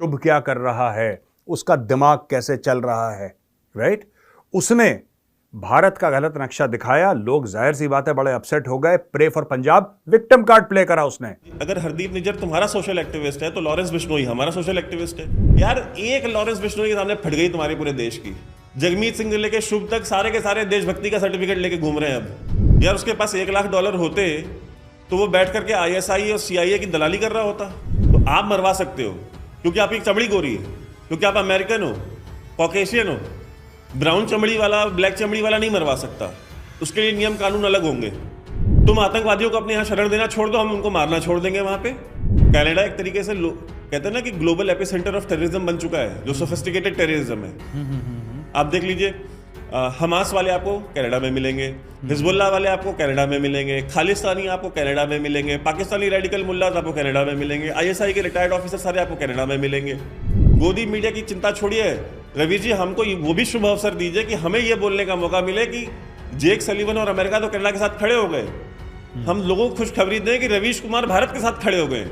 शुभ क्या कर रहा है, उसका दिमाग कैसे चल रहा है, राइट? उसने भारत का गलत नक्शा दिखाया, लोग जाहिर सी बात है बड़े अपसेट हो गए। Pray for Punjab victim card play करा उसने। अगर हरदीप निज्जर तुम्हारा सोशल एक्टिविस्ट है तो लॉरेंस बिश्नोई हमारा सोशल एक्टिविस्ट है। यार एक लॉरेंस बिश्नोई के सामने फट गई तुम्हारे पूरे देश की। जगमीत सिंह से लेके शुभ तक सारे के सारे देशभक्ति का सर्टिफिकेट लेके घूम रहे हैं अब। यार उसके पास $1 लाख होते तो वो बैठ करके ISI और CIA की दलाली कर रहा होता। तो आप मरवा सकते हो क्योंकि आपकी चमड़ी गोरी है, क्योंकि आप अमेरिकन हो, कॉकेशियन हो। ब्राउन चमड़ी वाला, ब्लैक चमड़ी वाला नहीं मरवा सकता। उसके लिए नियम कानून अलग होंगे। तुम आतंकवादियों को अपने यहाँ शरण देना छोड़ दो, हम उनको मारना छोड़ देंगे वहां पे। कनाडा एक तरीके से कहते हैं ना कि ग्लोबल एपिसेंटर ऑफ टेररिज्म बन चुका है, जो सोफिस्टिकेटेड टेररिज्म है। आप देख लीजिए, हमास वाले आपको कनाडा में मिलेंगे, हिजबुल्लाह वाले आपको कनाडा में मिलेंगे, खालिस्तानी आपको कनाडा में मिलेंगे, पाकिस्तानी रेडिकल मुल्लाज आपको कनाडा में मिलेंगे, ISI के रिटायर्ड ऑफिसर सारे आपको कनाडा में मिलेंगे। गोदी मीडिया की चिंता छोड़िए, रवि जी हमको वो भी शुभ अवसर दीजिए कि हमें ये बोलने का मौका मिले कि जेक सलीवन और अमेरिका तो कनाडा के साथ खड़े हो गए। हम लोगों को खुशखबरी दें कि रवीश कुमार भारत के साथ खड़े हो गए।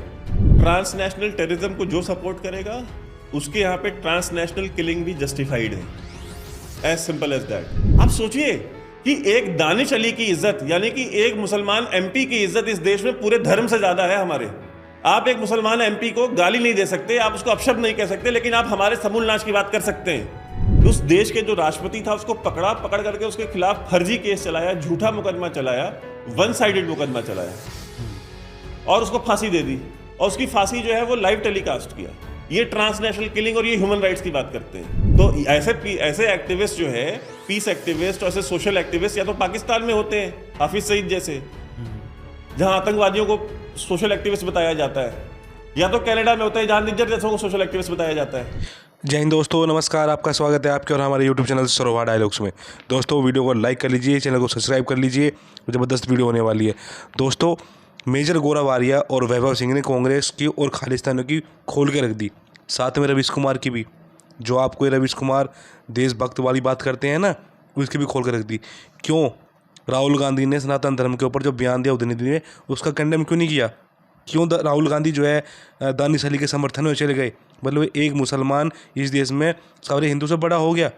ट्रांसनेशनल टेररिज्म को जो सपोर्ट करेगा उसके यहाँ पे ट्रांसनेशनल किलिंग भी जस्टिफाइड है। As simple as that. आप सोचिए कि एक दानिश अली की इज्जत, यानी कि एक मुसलमान MP की इज्जत इस देश में पूरे धर्म से ज्यादा है हमारे। आप एक मुसलमान MP को गाली नहीं दे सकते, आप उसको अपशब्द नहीं कह सकते, लेकिन आप हमारे समूल नाश की बात कर सकते हैं। उस देश के जो राष्ट्रपति था उसको पकड़ करके उसके खिलाफ फर्जी केस चलाया, झूठा मुकदमा चलाया, वन साइडेड मुकदमा चलाया और उसको फांसी दे दी। और उसकी फांसी जो है वो लाइव टेलीकास्ट किया। ये ट्रांसनेशनल किलिंग और ये ह्यूमन राइट्स की बात करते हैं। तो ऐसे एक्टिविस्ट जो है, पीस एक्टिविस्ट और ऐसे सोशल एक्टिविस्ट या तो पाकिस्तान में होते हैं, हाफिज सईद जैसे, जहां आतंकवादियों को सोशल एक्टिविस्ट बताया जाता है, या तो कनाडा में होता है जहां निज्जर जैसों को सोशल एक्टिविस्ट बताया जाता है। जय हिंद दोस्तों, नमस्कार। आपका स्वागत है आपके और हमारे यूट्यूब चैनल सरोवर डायलॉग्स में। दोस्तों वीडियो को लाइक कर लीजिए, चैनल को सब्सक्राइब कर लीजिए, ज़बरदस्त वीडियो होने वाली है। दोस्तों मेजर गौरव आर्या और वैभव सिंह ने कांग्रेस की और खालिस्तानियों की खोल के रख दी, साथ में रवीश कुमार की भी। जो आपको ये रवीश कुमार देशभक्त वाली बात करते हैं ना, उसकी भी खोल के रख दी। क्यों राहुल गांधी ने सनातन धर्म के ऊपर जो बयान दिया उदयनिधि ने, उसका कंडेम क्यों नहीं किया? क्यों राहुल गांधी जो है दानिश अली के समर्थन में चले गए? मतलब एक मुसलमान इस देश में सारे हिंदू से बड़ा हो गया।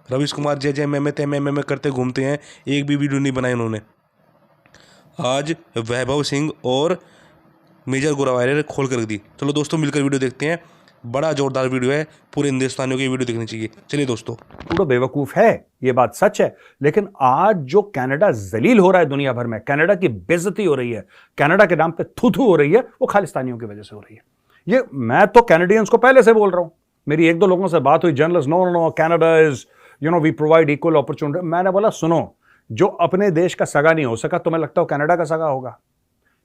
रवीश कुमार जय जय मैं तय मैं करते घूमते हैं, एक भी वीडियो नहीं बनाई उन्होंने। आज वैभव सिंह और मेजर गौरव आर्या ने खोल कर रख दी। चलो दोस्तों मिलकर वीडियो देखते हैं, बड़ा जोरदार वीडियो है, पूरे हिंदुस्तानियों की वीडियो देखनी चाहिए। चलिए दोस्तों। पूरा बेवकूफ है, ये बात सच है। लेकिन आज जो कनाडा जलील हो रहा है दुनिया भर में, कनाडा की बेइज्जती हो रही है, कनाडा के नाम पे थू थू हो रही है, वो खालिस्तानियों की वजह से हो रही है। ये मैं तो कैनेडियंस को पहले से बोल रहा हूं। मेरी एक दो लोगों से बात हुई, journalist, no no no Canada is we provide equal opportunity. मैंने बोला सुनो, जो अपने देश का सगा नहीं हो सका, तुम्हें लगता हो कनाडा का सगा होगा?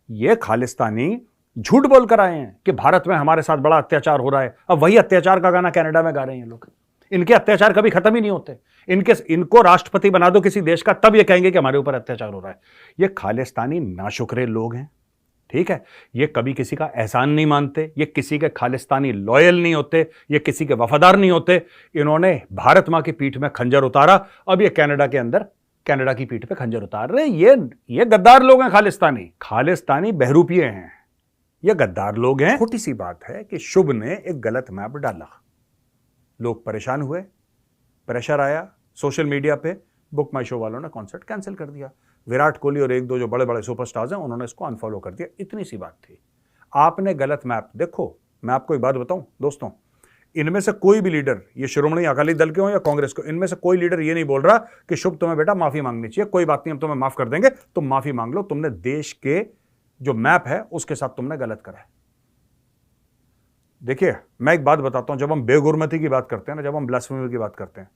ये खालिस्तानी झूठ बोल कर आए हैं कि भारत में हमारे साथ बड़ा अत्याचार हो रहा है। अब वही अत्याचार का गाना कनाडा में गा रहे हैं लोग। इनके अत्याचार कभी खत्म ही नहीं होते। इनको राष्ट्रपति बना दो किसी देश का, तब ये कहेंगे कि हमारे ऊपर अत्याचार हो रहा है। ये खालिस्तानी नाशुक्रे लोग हैं, ठीक है। ये कभी किसी का एहसान नहीं मानते, ये किसी के खालिस्तानी लॉयल नहीं होते, ये किसी के वफादार नहीं होते। इन्होंने भारत मां की पीठ में खंजर उतारा, अब ये कनाडा के अंदर कनाडा की पीठ पे खंजर उतार रहे। ये गद्दार लोग हैं। खालिस्तानी बहरूपिये हैं, ये गद्दार लोग हैं। छोटी सी बात है कि शुभ ने एक गलत मैप डाला, लोग परेशान हुए, प्रेशर आया सोशल मीडिया पे, बुक माई शो वालों ने कॉन्सर्ट कैंसिल कर दिया। विराट कोहली और एक दो जो बड़े बड़े सुपरस्टार्स हैं उन्होंने इसको अनफॉलो कर दिया। इतनी सी बात थी। आपने गलत मैप देखो। मैं आपको एक बात बताऊं दोस्तों, इनमें से कोई भी लीडर, ये शिरोमणि अकाली दल के हो या कांग्रेस को, इनमें से कोई लीडर ये नहीं बोल रहा कि शुभ तुम्हें बेटा माफी मांगनी चाहिए, कोई बात नहीं हम तुम्हें माफ कर देंगे, तुम माफी मांग लो, तुमने देश के जो मैप है उसके साथ तुमने गलत करा है। देखिए मैं एक बात बताता हूं, जब हम बेगुरमती की बात करते हैं ना, जब हम ब्लास्फेमी की बात करते हैं,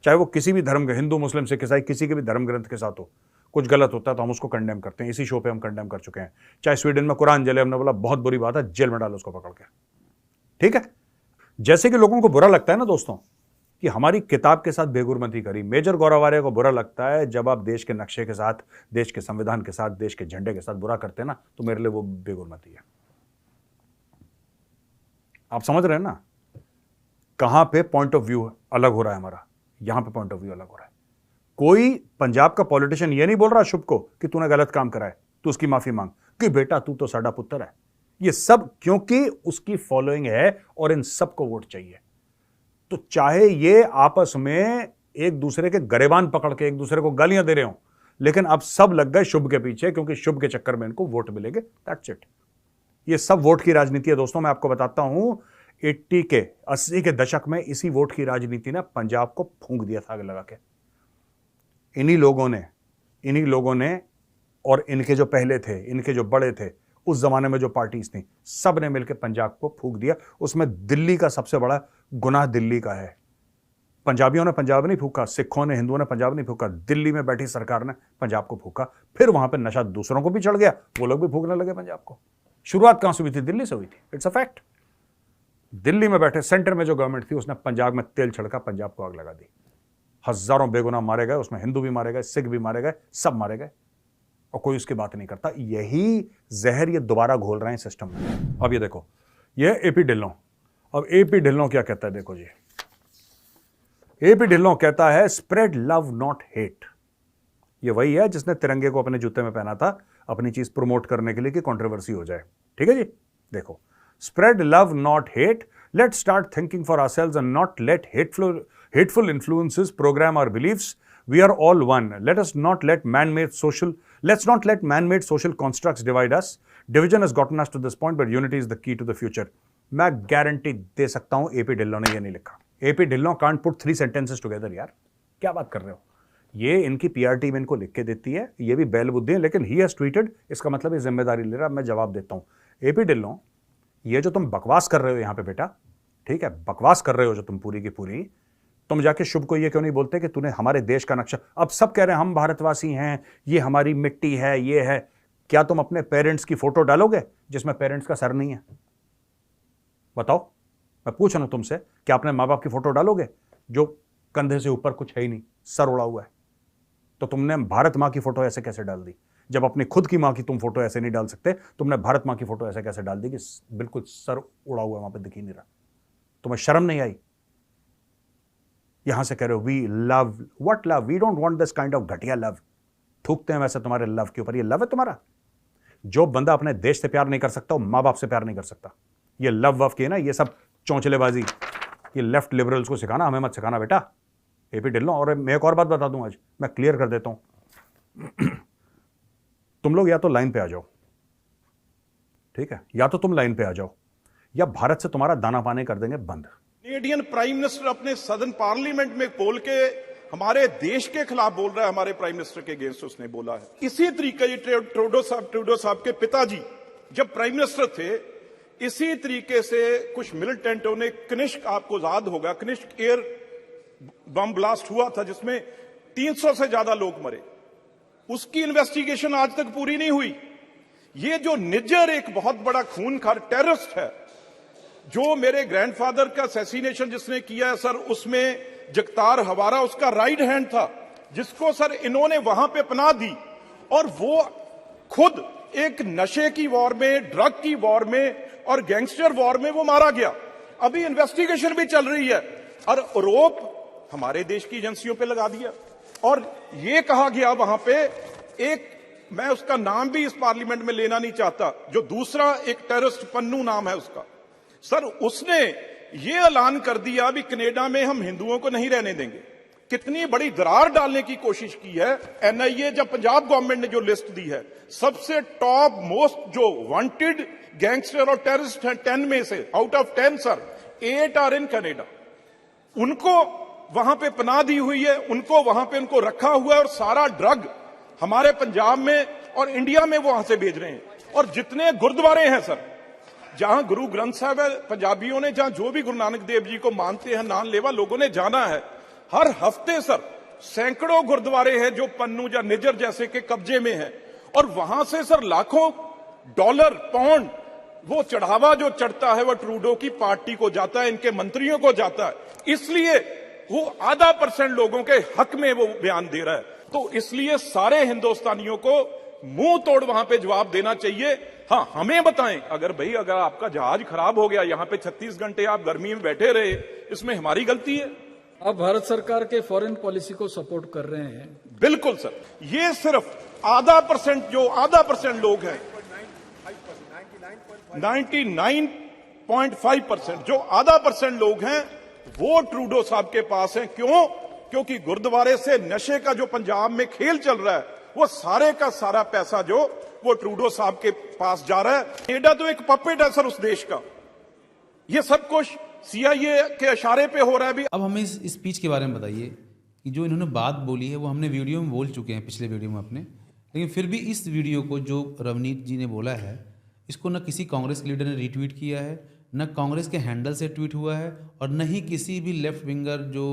चाहे वो किसी भी धर्म के, हिंदू मुस्लिम सिख ईसाई, किसी के भी धर्म ग्रंथ के साथ हो, कुछ गलत होता है तो हम उसको कंडेम करते हैं। इसी शो पे हम कंडेम कर चुके हैं। चाहे स्वीडन में कुरान जले, हमने बोला बहुत बुरी बात है, जेल में डालो उसको पकड़ के, ठीक है। जैसे कि लोगों को बुरा लगता है ना दोस्तों कि हमारी किताब के साथ बेगुरमती करी, मेजर गौरव आर्या को बुरा लगता है जब आप देश के नक्शे के साथ, देश के संविधान के साथ, देश के झंडे के साथ बुरा करते हैं ना, तो मेरे लिए वो बेगुरमती है। आप समझ रहे हैं ना कहां पे पॉइंट ऑफ व्यू अलग हो रहा है हमारा, यहां पे पॉइंट ऑफ व्यू अलग हो रहा है। कोई पंजाब का पॉलिटिशियन ये नहीं बोल रहा शुभ को कि तूने गलत काम करा है, तू उसकी माफी मांग, कि बेटा तू तो साडा पुत्र है, ये सब क्योंकि उसकी फॉलोइंग है और इन सबको वोट चाहिए। तो चाहे ये आपस में एक दूसरे के गरेबान पकड़ के एक दूसरे को गालियां दे रहे हो, लेकिन अब सब लग गए शुभ के पीछे, क्योंकि शुभ के चक्कर में इनको वोट मिलेंगे। That's it. ये सब वोट की राजनीति है दोस्तों। मैं आपको बताता हूं 80 के दशक में इसी वोट की राजनीति ने पंजाब को फूंक दिया था आग लगा के। इन्हीं लोगों ने और इनके जो पहले थे, इनके जो बड़े थे, उस जमाने में जो पार्टीज थी, सब ने मिलकर पंजाब को फूंक दिया। उसमें दिल्ली का सबसे बड़ा गुनाह दिल्ली का है। पंजाबियों ने पंजाब नहीं फूका, सिखों ने, हिंदुओं ने पंजाब नहीं फूका, दिल्ली में बैठी सरकार ने पंजाब को फूका। फिर वहां पर नशा दूसरों को भी चढ़ गया, वो लोग भी फूकने लगे पंजाब को। शुरुआत कहां से हुई थी? दिल्ली से हुई थी। It's a fact. दिल्ली में बैठे सेंटर में जो गवर्नमेंट थी, उसने पंजाब में तेल छिड़का, पंजाब को आग लगा दी। हजारों बेगुनाह मारे गए, उसमें हिंदू भी मारे गए, सिख भी मारे गए, सब मारे गए, और कोई उसकी बात नहीं करता। यही जहर ये दोबारा घोल रहे हैं सिस्टम में। अब ये देखो, ये एपी ढिल्लों। अब एपी ढिल्लों क्या कहता है? देखो जी, एपी ढिल्लों कहता है स्प्रेड लव नॉट हेट। ये वही है जिसने तिरंगे को अपने जूते में पहना था अपनी चीज प्रमोट करने के लिए कि कंट्रोवर्सी हो जाए। ठीक है जी, देखो, spread love not hate, let's start thinking for ourselves and not let hateful influences program our beliefs. We are all one. Let's not let man-made social constructs divide us. Division has gotten us to this point, but unity is the key to the future. मैं guarantee दे सकता हूं AP Dhillon ने ये नहीं लिखा। AP Dhillon can't put 3 sentences together. यार क्या बात कर रहे हो? ये इनकी पीआर टीम इनको लिख के देती है, ये भी बैल बुद्धि है, लेकिन ही हैज ट्वीटेड, इसका मतलब ये जिम्मेदारी ले रहा। मैं जवाब देता हूं। एपी ढिल्लों, ये जो तुम बकवास कर रहे हो यहां पे बेटा, ठीक है, बकवास कर रहे हो जो तुम पूरी की पूरी, तुम जाके शुभ को ये क्यों नहीं बोलते कि तूने हमारे देश का नक्शा, अब सब कह रहे हैं हम भारतवासी हैं, ये हमारी मिट्टी है, ये है। क्या तुम अपने पेरेंट्स की फोटो डालोगे जिसमें पेरेंट्स का सर नहीं है? बताओ, मैं पूछ रहा हूं तुमसे, क्या अपने माँ बाप की फोटो डालोगे जो कंधे से ऊपर कुछ है ही नहीं, सर उड़ा हुआ है? तो तुमने भारत माँ की फोटो ऐसे कैसे डाल दी? जब अपनी खुद की माँ की तुम फोटो ऐसे नहीं डाल सकते, तुमने भारत माँ की फोटो ऐसे कैसे डाल दी कि बिल्कुल सर उड़ा हुआ वहां पर दिख ही नहीं रहा? तुम्हें शर्म नहीं आई? यहां से कह रहे हो we love, what love? We don't want this kind of घटिया लव। थूकते हैं वैसे तुम्हारे लव के ऊपर। ये लव है तुम्हारा? जो बंदा अपने देश से प्यार नहीं कर सकता, वो माँ बाप से प्यार नहीं कर सकता। ये लव वव की ना, ये सब चौंचलेबाजी, ये लेफ्ट लिबरल्स को सिखाना, हमें मत सिखाना बेटा। एपी ढिल्लों, और मैं एक और बात बता दूं, आज मैं क्लियर कर देता हूं। तुम लोग या तो लाइन पे आ जाओ, ठीक है, या तो तुम लाइन पे आ जाओ, या भारत से तुम्हारा दाना पानी कर देंगे बंद। कैनेडियन प्राइम मिनिस्टर अपने सदन पार्लियामेंट में बोल के हमारे देश के खिलाफ बोल रहा है, हमारे प्राइम मिनिस्टर के अगेंस्ट उसने बोला है। इसी तरीके ये ट्रूडो साहब के पिताजी जब प्राइम मिनिस्टर थे, इसी तरीके से कुछ मिलिटेंटों ने कनिष्क, आपको याद होगा, कनिष्क एयर बम ब्लास्ट हुआ था जिसमें 300 से ज्यादा लोग मरे। उसकी इन्वेस्टिगेशन आज तक पूरी नहीं हुई। ये जो निज्जर एक बहुत बड़ा खूनखार टेररिस्ट है, जो मेरे ग्रैंडफादर का असैसिनेशन जिसने किया है सर, उसमें जगतार हवारा उसका राइट हैंड था, जिसको सर इन्होंने वहां पे पनाह दी, और वो खुद एक नशे की वॉर में, ड्रग की वॉर में और गैंगस्टर वॉर में वो मारा गया। अभी इन्वेस्टिगेशन भी चल रही है और आरोप हमारे देश की एजेंसियों पे लगा दिया। और ये कहा गया वहां पे, एक, मैं उसका नाम भी इस पार्लियामेंट में लेना नहीं चाहता, जो दूसरा एक टेररिस्ट पन्नू नाम है उसका, सर उसने ये ऐलान कर दिया भी कनाडा में हम हिंदुओं को नहीं रहने देंगे। कितनी बड़ी दरार डालने की कोशिश की है एनआईए। जब पंजाब गवर्नमेंट ने जो लिस्ट दी है, सबसे टॉप मोस्ट जो वांटेड गैंगस्टर और टेररिस्ट हैं 10 में से, out of 10 sir 8 are in Canada. उनको वहां पे पनाह दी हुई है, उनको वहां पे उनको रखा हुआ है, और सारा ड्रग हमारे पंजाब में और इंडिया में वो वहां से भेज रहे हैं। और जितने गुरुद्वारे हैं सर, जहां गुरु ग्रंथ साहब है, पंजाबियों ने जहां जो भी गुरु नानक देव जी को मानते हैं, नान लेवा लोगों ने जाना है, हर हफ्ते सर सैकड़ों गुरुद्वारे हैं जो पन्नू या निजर जैसे के कब्जे में हैं, और वहां से सर लाखों डॉलर, पाउंड, वो चढ़ावा जो चढ़ता है वो ट्रूडो की पार्टी को जाता है, इनके मंत्रियों को जाता है। इसलिए वो 0.5% लोगों के हक में वो बयान दे रहा है। तो इसलिए सारे हिंदुस्तानियों को मुंह तोड़ वहां पे जवाब देना चाहिए। हाँ, हमें बताएं, अगर आपका जहाज खराब हो गया, यहां पे 36 घंटे आप गर्मी में बैठे रहे, इसमें हमारी गलती है? आप भारत सरकार के फॉरेन पॉलिसी को सपोर्ट कर रहे हैं? बिल्कुल सर। ये सिर्फ 0.5% जो 0.5% लोग हैं, 99.5% जो आधा % लोग हैं वो ट्रूडो साहब के पास हैं। क्यों? क्योंकि गुरुद्वारे से नशे का जो पंजाब में खेल चल रहा है वो सारे का सारा पैसा जो वो ट्रूडो साहब के पास जा रहा है। कनाडा तो एक पपेट है सर उस देश का। ये सब कुछ CIA के इशारे पे हो रहा है। भी अब हमें इस स्पीच के बारे में बताइए कि जो इन्होंने बात बोली है वो हमने वीडियो में बोल चुके हैं, पिछले वीडियो में अपने, लेकिन फिर भी इस वीडियो को जो रवनीत जी ने बोला है इसको न किसी कांग्रेस के लीडर ने रीट्वीट किया है, न कांग्रेस के हैंडल से ट्वीट हुआ है, और न ही किसी भी लेफ्ट विंगर जो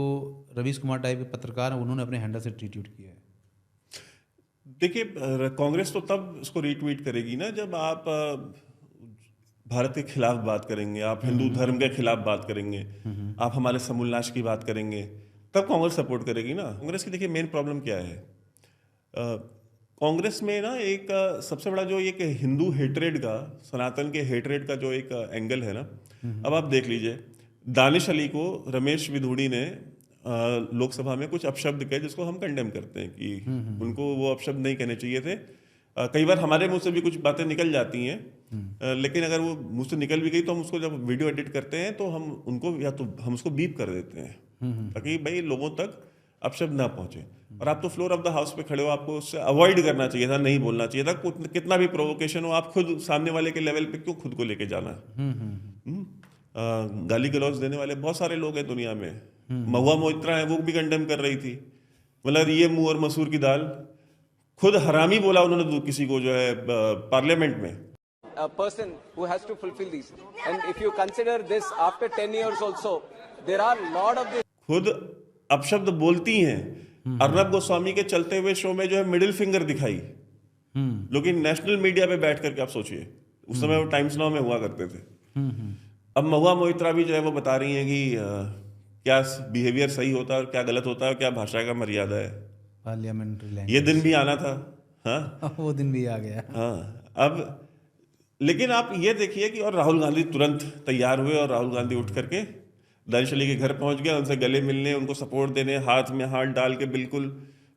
रवीश कुमार टाइप के पत्रकार हैं उन्होंने अपने हैंडल से रीट्वीट किया है। देखिए, कांग्रेस तो तब इसको रीट्वीट करेगी ना जब आप भारत के खिलाफ बात करेंगे, आप हिंदू धर्म के खिलाफ बात करेंगे, आप हमारे समूलनाश की बात करेंगे, तब कांग्रेस सपोर्ट करेगी ना। कांग्रेस की देखिए मेन प्रॉब्लम क्या है, कांग्रेस में ना एक सबसे बड़ा जो एक हिंदू हेट्रेड का, सनातन के हेट्रेड का जो एक एंगल है ना, अब आप देख लीजिए दानिश अली को रमेश विधुड़ी ने लोकसभा में कुछ अपशब्द कहे जिसको हम कंडेम करते हैं कि उनको वो अपशब्द नहीं कहने चाहिए थे। कई बार हमारे मुंह से भी कुछ बातें निकल जाती हैं, लेकिन अगर वो मुंह से निकल भी गई तो हम उसको जब वीडियो एडिट करते हैं तो हम उनको या तो हम उसको बीप कर देते हैं ताकि भाई लोगों तक अपशब्द ना पहुंचे। और आप तो फ्लोर ऑफ द हाउस पे खड़े हो, आपको उससे अवॉइड करना चाहिए था, नहीं बोलना चाहिए था। कितना भी प्रोवोकेशन हो, आप खुद सामने वाले के लेवल पे क्यों खुद को लेके जाना है। गाली गलौज देने वाले बहुत सारे लोग हैं दुनिया में। महुआ मोइत्रा है, वो भी कंडेम कर रही थी, मतलब ये मुंह और मसूर की दाल। खुद हरामी बोला उन्होंने किसी को जो है पार्लियामेंट में। A person who has to fulfill these, and if you consider this after 10 years also, there are lot of this. खुद अपशब्द बोलती हैं। अर्नब गोस्वामी के चलते हुए शो में जो है मिडिल फिंगर दिखाई, लेकिन नेशनल मीडिया पे बैठ करके आप सोचिए, उस समय वो टाइम्स नाउ में हुआ करते थे। अब महुआ मोइत्रा भी जो है वो बता रही हैं कि क्या बिहेवियर सही होता है और क्या गलत होता है, क्या भाषा का मर्यादा है। पार्लियामेंट्री लैंग्वेज, ये दिन भी आना था। हाँ वो दिन भी आ गया। हाँ, अब लेकिन आप ये देखिए कि और राहुल गांधी तुरंत तैयार हुए और राहुल गांधी उठ करके दानिश अली के घर पहुंच गया, उनसे गले मिलने, उनको सपोर्ट देने, हाथ में हाथ डाल के बिल्कुल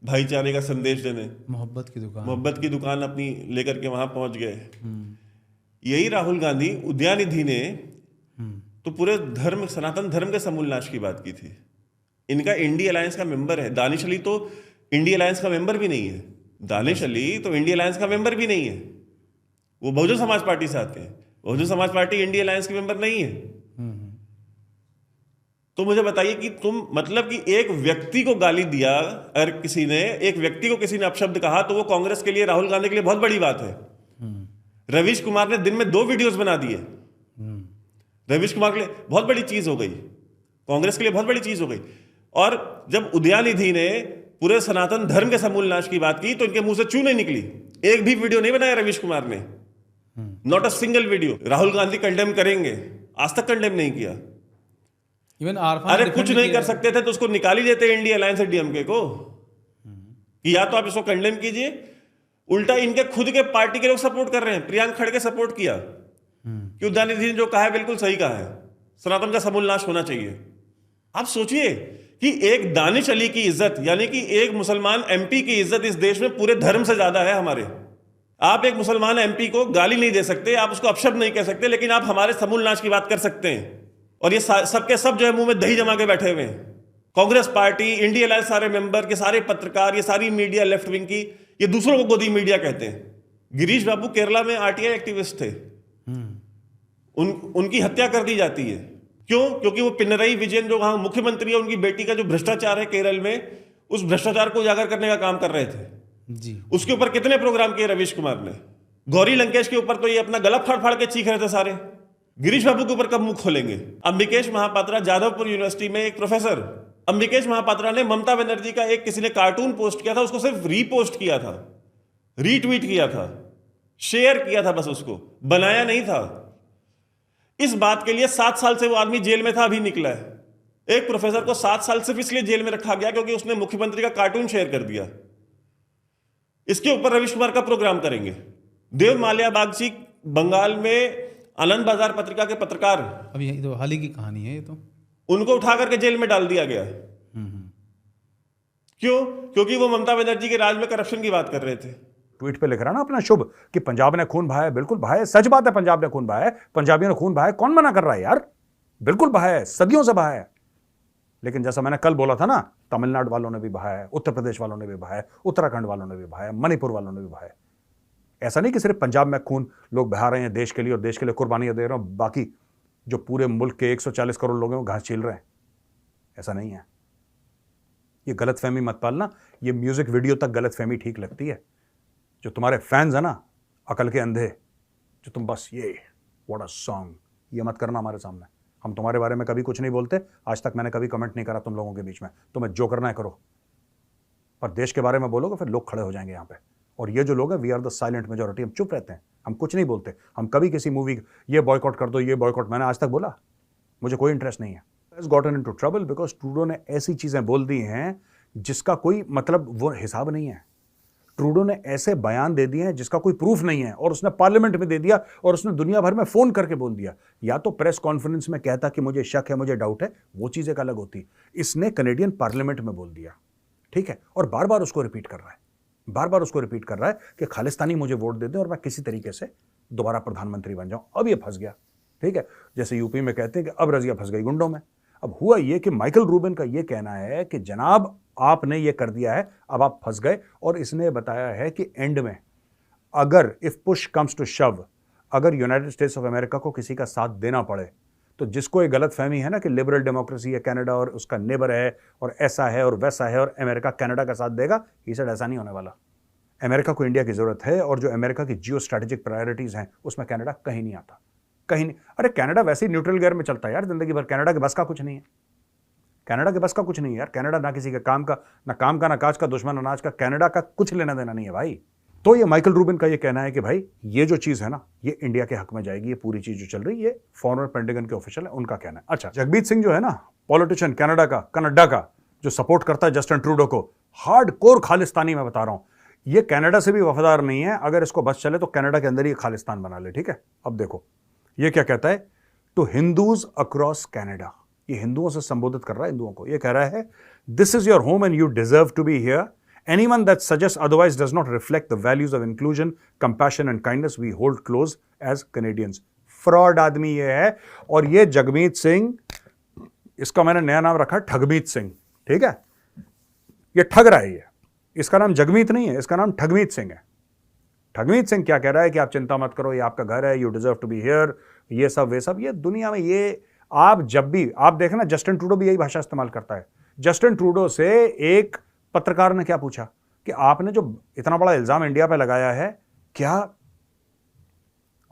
भाईचारे का संदेश देने, मोहब्बत की दुकान अपनी लेकर के वहां पहुंच गए। यही राहुल गांधी उदयनिधि ने तो पूरे धर्म, सनातन धर्म के समूलनाश की बात की थी। इनका इंडी अलायंस का मेंबर है। दानिश अली तो इंडी अलायंस का मेंबर भी नहीं है। दानिश अली तो इंडी अलायंस का मेंबर भी नहीं है, वो बहुजन समाज पार्टी से आते हैं। Bahujan Samaj party INDI alliance के मेंबर नहीं है। तो मुझे बताइए कि तुम मतलब कि एक व्यक्ति को गाली दिया, अगर किसी ने एक व्यक्ति को किसी ने अपशब्द कहा तो वो कांग्रेस के लिए, राहुल गांधी के लिए बहुत बड़ी बात है। रवीश कुमार ने दिन में 2 वीडियोस बना दिए। रवीश कुमार के लिए बहुत बड़ी चीज हो गई, कांग्रेस के लिए बहुत बड़ी चीज हो गई। और जब उदयनिधि ने पूरे सनातन धर्म के समूलनाश की बात की तो इनके मुंह से चू नहीं निकली। एक भी वीडियो नहीं बनाया रवीश कुमार ने, not a single video. Rahul Gandhi condemn करेंगे, आज तक कंडेम नहीं किया। इवन अरे कुछ नहीं कर सकते थे तो उसको निकाल ही देते इंडी अलायंस से डीएमके को, कि या तो आप इसको कंडेम कीजिए। उल्टा इनके खुद के पार्टी के लोग सपोर्ट कर रहे हैं। प्रियंक खड़गे सपोर्ट किया कि उदयनिधि ने जो कहा है बिल्कुल सही कहा है, सनातन का समूलनाश होना चाहिए। आप सोचिए कि एक दानिश अली की इज्जत, यानी कि एक मुसलमान एमपी की इज्जत इस देश में पूरे धर्म से ज्यादा है हमारे। आप एक मुसलमान एमपी को गाली नहीं दे सकते, आप उसको अपशब्द नहीं कह सकते, लेकिन आप हमारे समूलनाश की बात कर सकते हैं। और ये सबके सब जो है मुंह में दही जमा के बैठे हुए हैं। कांग्रेस पार्टी, इंडी अलायंस सारे मेंबर के सारे पत्रकार, ये सारी मीडिया लेफ्ट विंग की, ये दूसरों को गोदी मीडिया कहते हैं। गिरीश बाबू केरला में आरटीआई एक्टिविस्ट थे, उनकी हत्या कर दी जाती है। क्यों? क्योंकि वो पिनरई विजयन जो वहां मुख्यमंत्री है, उनकी बेटी का जो भ्रष्टाचार है केरल में, उस भ्रष्टाचार को उजागर करने का काम कर रहे थे जी। उसके ऊपर कितने प्रोग्राम किए रवीश कुमार ने। गौरी लंकेश के ऊपर तो ये अपना गला फाड़ फाड़ के चीख रहे थे सारे। गिरीश बाबू के ऊपर कब मुंह खोलेंगे? अंबिकेश महापात्रा, जादवपुर यूनिवर्सिटी में एक प्रोफेसर, अंबिकेश महापात्रा ने ममता बनर्जी का एक किसी ने कार्टून पोस्ट किया था, उसको सिर्फ रीपोस्ट किया था, रीट्वीट किया था, शेयर किया था, बस उसको बनाया नहीं था। इस बात के लिए 7 साल से वो आदमी जेल में था, अभी निकला है। एक प्रोफेसर को 7 साल सिर्फ इसलिए जेल में रखा गया क्योंकि उसने मुख्यमंत्री का कार्टून शेयर कर दिया। इसके ऊपर रवीश कुमार का प्रोग्राम करेंगे। देव माल्या बागची बंगाल में आनंद बाजार पत्रिका के पत्रकार, अभी ये तो हाल ही की कहानी है, ये तो उनको उठा करके जेल में डाल दिया गया। क्यों? क्योंकि वो ममता बनर्जी के राज में करप्शन की बात कर रहे थे। ट्वीट पे लिख रहा ना अपना शुभ कि पंजाब ने खून बहाया है। बिल्कुल बहाया है, सच बात है, पंजाब ने खून बहाया है, पंजाबियों ने खून बहाया है, कौन मना कर रहा है यार? बिल्कुल बहाया है, सदियों से बहाया है। लेकिन जैसा मैंने कल बोला था ना, तमिलनाडु वालों ने भी बहाया है, उत्तर प्रदेश वालों ने भी बहाया है, उत्तराखंड वालों ने भी बहाया है, मणिपुर वालों ने भी बहाया है। ऐसा नहीं कि सिर्फ पंजाब में खून लोग बहा रहे हैं देश के लिए और देश के लिए कुर्बानियां दे रहे हैं, बाकी जो पूरे मुल्क के 140 करोड़ लोग हैं वो घास छील रहे हैं। ऐसा नहीं है। ये गलतफहमी मत पालना। ये म्यूजिक वीडियो तक गलतफहमी ठीक लगती है। जो तुम्हारे फैंस है ना, अकल के अंधे, जो तुम बस ये व्हाट अ सॉन्ग, ये मत करना हमारे सामने। हम तुम्हारे बारे में कभी कुछ नहीं बोलते, आज तक मैंने कभी कमेंट नहीं करा तुम लोगों के बीच में। तुम्हें जो करना है करो, पर देश के बारे में बोलोगे फिर लोग खड़े हो जाएंगे यहाँ पे। और ये जो लोग हैं, we are the silent majority, हम चुप रहते हैं, हम कुछ नहीं बोलते। हम कभी किसी मूवी ये बॉयकॉट कर दो, ये बॉयकॉट, मैंने आज तक बोला? मुझे कोई इंटरेस्ट नहीं है। Has gotten into trouble because Trudeau ने ऐसी चीजें बोल दी हैं जिसका कोई मतलब वो हिसाब नहीं है। ट्रूडो ने ऐसे बयान दे दिए हैं जिसका कोई प्रूफ नहीं है, और उसने पार्लियामेंट में दे दिया, और उसने दुनिया भर में फोन करके बोल दिया। या तो प्रेस कॉन्फ्रेंस में कहता कि मुझे शक है, मुझे डाउट है, वो चीज एक अलग होती। इसने कनेडियन पार्लियामेंट में बोल दिया, ठीक है, और बार बार उसको रिपीट कर रहा है, बार बार उसको रिपीट कर रहा है कि खालिस्तानी मुझे वोट दे दें और मैं किसी तरीके से दोबारा प्रधानमंत्री बन जाऊं। अब ये फंस गया, ठीक है। जैसे यूपी में कहते हैं कि अब रजिया फंस गई गुंडों में। अब हुआ ये कि माइकल रूबिन का ये कहना है कि जनाब आपने ये कर दिया है, अब आप फंस गए। और इसने बताया है कि एंड में अगर इफ पुश कम्स टू शव, अगर यूनाइटेड स्टेट्स ऑफ अमेरिका को किसी का साथ देना पड़े, तो जिसको ये गलत फहमी है ना कि लिबरल डेमोक्रेसी है कनाडा और उसका नेबर है और ऐसा है और वैसा है और अमेरिका कनाडा का साथ देगा, ये सब ऐसा नहीं होने वाला। अमेरिका को इंडिया की जरूरत है, और जो अमेरिका की जियो स्ट्रैटेजिक प्रायोरिटीज हैं उसमें कनाडा कहीं नहीं आता, कहीं नहीं। अरे कनाडा वैसे ही न्यूट्रल गियर में चलता है यार जिंदगी भर। कनाडा के बस का कुछ नहीं है, कनाडा के बस का कुछ नहीं है यार। कनाडा ना किसी के काम का, ना काज का, दुश्मन अनाज का। कनाडा का कुछ लेना देना नहीं है भाई। तो ये माइकल रूबिन का ये कहना है कि भाई ये जो चीज है ना, ये इंडिया के हक में जाएगी। ये पूरी चीज जो चल रही है, ये फॉर्मर पेंटागन के ऑफिशियल है, उनका कहना है। अच्छा, जगमीत सिंह जो है ना, पॉलिटिशियन कनाडा का जो सपोर्ट करता है जस्टिन ट्रूडो को, हार्डकोर खालिस्तानी मैं बता रहा हूं, ये कनाडा से भी वफादार नहीं है। अगर इसको बस चले तो कनाडा के अंदर ही खालिस्तान बना ले, ठीक है। अब देखो ये क्या कहता है, टू हिंदूज अक्रॉस कनाडा। ये हिंदुओं से संबोधित कर रहा है हिंदुओं को। ये कह रहा है, this is your home and you deserve to be here. Anyone that suggests otherwise does not reflect the values of inclusion, compassion and kindness we hold close as Canadians. Fraud आदमी ये है। और ये जगमीत सिंह, इसका मैंने नया नाम रखा ठगमीत सिंह, ठीक है। ये ठग रहा है, ये इसका नाम जगमीत नहीं है, इसका नाम ठगमीत सिंह है। ठगमीत सिंह क्या कह रहा है कि आप चिंता मत करो, ये आपका घर है, you deserve to be here, ये सब वे सब। ये दुनिया में ये आप जब भी आप देखना, जस्टिन ट्रूडो भी यही भाषा इस्तेमाल करता है। जस्टिन ट्रूडो से एक पत्रकार ने क्या पूछा कि आपने जो इतना बड़ा इल्जाम इंडिया पे लगाया है, क्या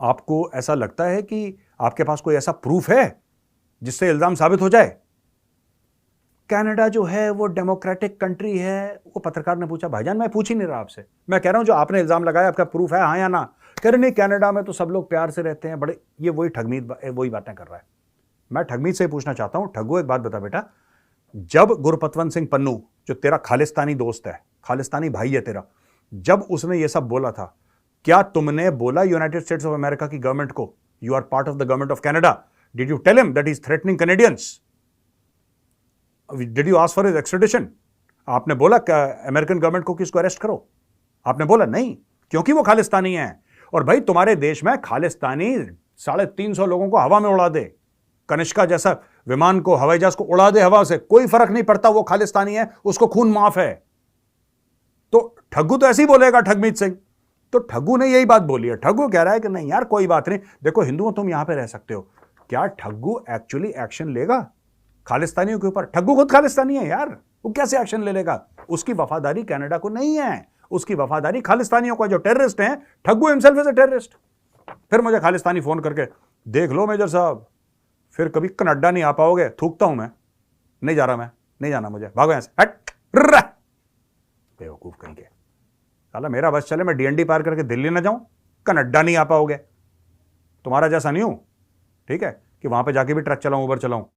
आपको ऐसा लगता है कि आपके पास कोई ऐसा प्रूफ है जिससे इल्जाम साबित हो जाए? कनाडा जो है वो डेमोक्रेटिक कंट्री है। वो पत्रकार ने पूछा, भाईजान मैं पूछ ही नहीं रहा आपसे, मैं कह रहा हूं जो आपने इल्जाम लगाया आपका प्रूफ है, हाँ या ना? कह रहे नहीं, कनाडा में तो सब लोग प्यार से रहते हैं, बड़े। ये वही ठगमीत वही बातें कर रहा है। मैं ठगमीत से पूछना चाहता हूं, ठगू एक बात बता बेटा, जब गुरपतवंत सिंह पन्नू जो तेरा खालिस्तानी दोस्त है, खालिस्तानी भाई है तेरा, जब उसने ये सब बोला था, क्या तुमने बोला यूनाइटेड स्टेट्स ऑफ अमेरिका की गवर्नमेंट को, you are part of the government of Canada? Did you tell him that he is threatening Canadians? Did you ask for his extradition? आपने बोला अमेरिकन गवर्नमेंट को कि इसको अरेस्ट करो? आपने बोला नहीं, क्योंकि वो खालिस्तानी है। और भाई तुम्हारे देश में खालिस्तानी 350 लोगों को हवा में उड़ा दे, कनिष्का जैसा विमान को, हवाई जहाज को उड़ा दे हवा से, कोई फर्क नहीं पड़ता, वो खालिस्तानी है, उसको खून माफ है। तो ठग्गू तो ऐसे ही बोलेगा ठगमीत सिंह। तो ठग्गू ने यही बात बोली है। ठग्गू कह रहा है कि नहीं यार कोई बात नहीं, देखो हिंदुओं तुम यहां पे रह सकते हो। क्या ठग्गू एक्चुअली एक्शन लेगा खालिस्तानियों के ऊपर? ठग्गू खुद खालिस्तानी है यार, वो कैसे एक्शन ले लेगा? उसकी वफादारी कनाडा को नहीं है, उसकी वफादारी खालिस्तानियों को, जो टेररिस्ट हैं। Thaggu himself is a terrorist. फिर मुझे खालिस्तानी फोन करके, देख लो मेजर साहब, फिर कभी कनाडा नहीं आ पाओगे, थूकता हूं मैं, नहीं जा रहा, मैं नहीं जाना, मुझे भागो यहां से, हट। बेवकूफ कहीं के, साला मेरा बस चले, मैं डीएनडी पार करके दिल्ली ना जाऊं, कनाडा नहीं आ पाओगे। तुम्हारा जैसा नहीं हूं, ठीक है, कि वहां पे जाके भी ट्रक चलाऊं, उबर चलाऊं।